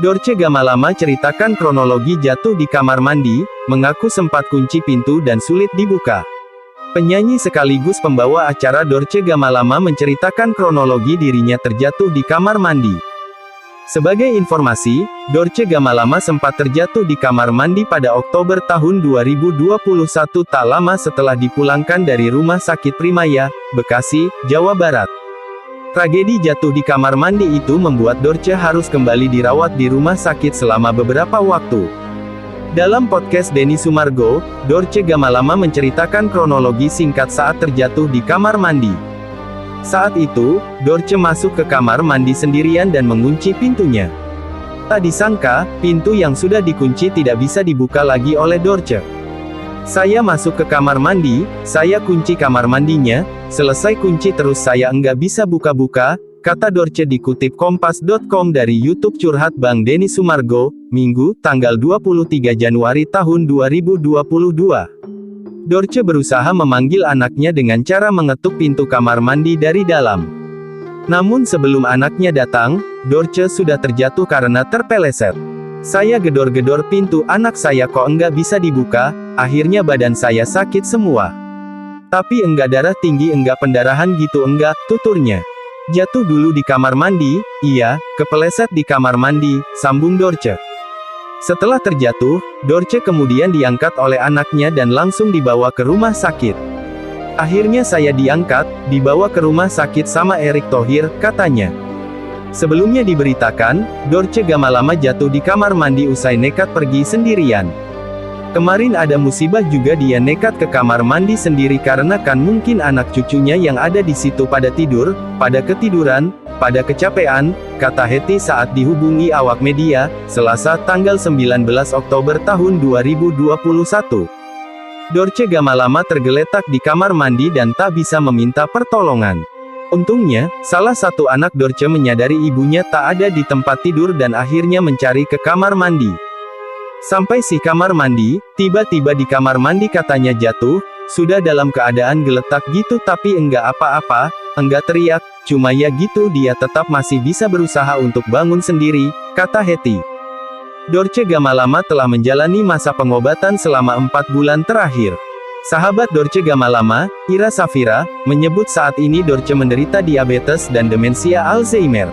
Dorce Gamalama ceritakan kronologi jatuh di kamar mandi, mengaku sempat kunci pintu dan sulit dibuka. Penyanyi sekaligus pembawa acara Dorce Gamalama menceritakan kronologi dirinya terjatuh di kamar mandi. Sebagai informasi, Dorce Gamalama sempat terjatuh di kamar mandi pada Oktober tahun 2021 tak lama setelah dipulangkan dari Rumah Sakit Primaya, Bekasi, Jawa Barat. Tragedi jatuh di kamar mandi itu membuat Dorce harus kembali dirawat di rumah sakit selama beberapa waktu. Dalam podcast Denny Sumargo, Dorce Gamalama menceritakan kronologi singkat saat terjatuh di kamar mandi. Saat itu, Dorce masuk ke kamar mandi sendirian dan mengunci pintunya. Tak disangka, pintu yang sudah dikunci tidak bisa dibuka lagi oleh Dorce. Saya masuk ke kamar mandi, saya kunci kamar mandinya, selesai kunci terus saya enggak bisa buka-buka, kata Dorce dikutip Kompas.com dari YouTube Curhat Bang Denny Sumargo, Minggu, tanggal 23 Januari tahun 2022. Dorce berusaha memanggil anaknya dengan cara mengetuk pintu kamar mandi dari dalam. Namun sebelum anaknya datang, Dorce sudah terjatuh karena terpeleset. Saya gedor-gedor pintu anak saya kok enggak bisa dibuka, akhirnya badan saya sakit semua. Tapi enggak darah tinggi enggak pendarahan gitu enggak, tuturnya. Jatuh dulu di kamar mandi, iya, kepeleset di kamar mandi, sambung Dorce. Setelah terjatuh, Dorce kemudian diangkat oleh anaknya dan langsung dibawa ke rumah sakit. Akhirnya saya diangkat, dibawa ke rumah sakit sama Erick Thohir, katanya. Sebelumnya diberitakan, Dorce Gamalama jatuh di kamar mandi usai nekat pergi sendirian. Kemarin ada musibah juga dia nekat ke kamar mandi sendiri karena kan mungkin anak cucunya yang ada di situ pada tidur, pada ketiduran, pada kecapean, kata Hetty saat dihubungi awak media, Selasa tanggal 19 Oktober tahun 2021. Dorce Gamalama tergeletak di kamar mandi dan tak bisa meminta pertolongan. Untungnya, salah satu anak Dorce menyadari ibunya tak ada di tempat tidur dan akhirnya mencari ke kamar mandi. Sampai si kamar mandi, tiba-tiba di kamar mandi katanya jatuh, sudah dalam keadaan geletak gitu tapi enggak apa-apa, enggak teriak, cuma ya gitu dia tetap masih bisa berusaha untuk bangun sendiri, kata Hetty. Dorce Gamalama telah menjalani masa pengobatan selama 4 bulan terakhir. Sahabat Dorce Gamalama, Ira Safira, menyebut saat ini Dorce menderita diabetes dan demensia Alzheimer.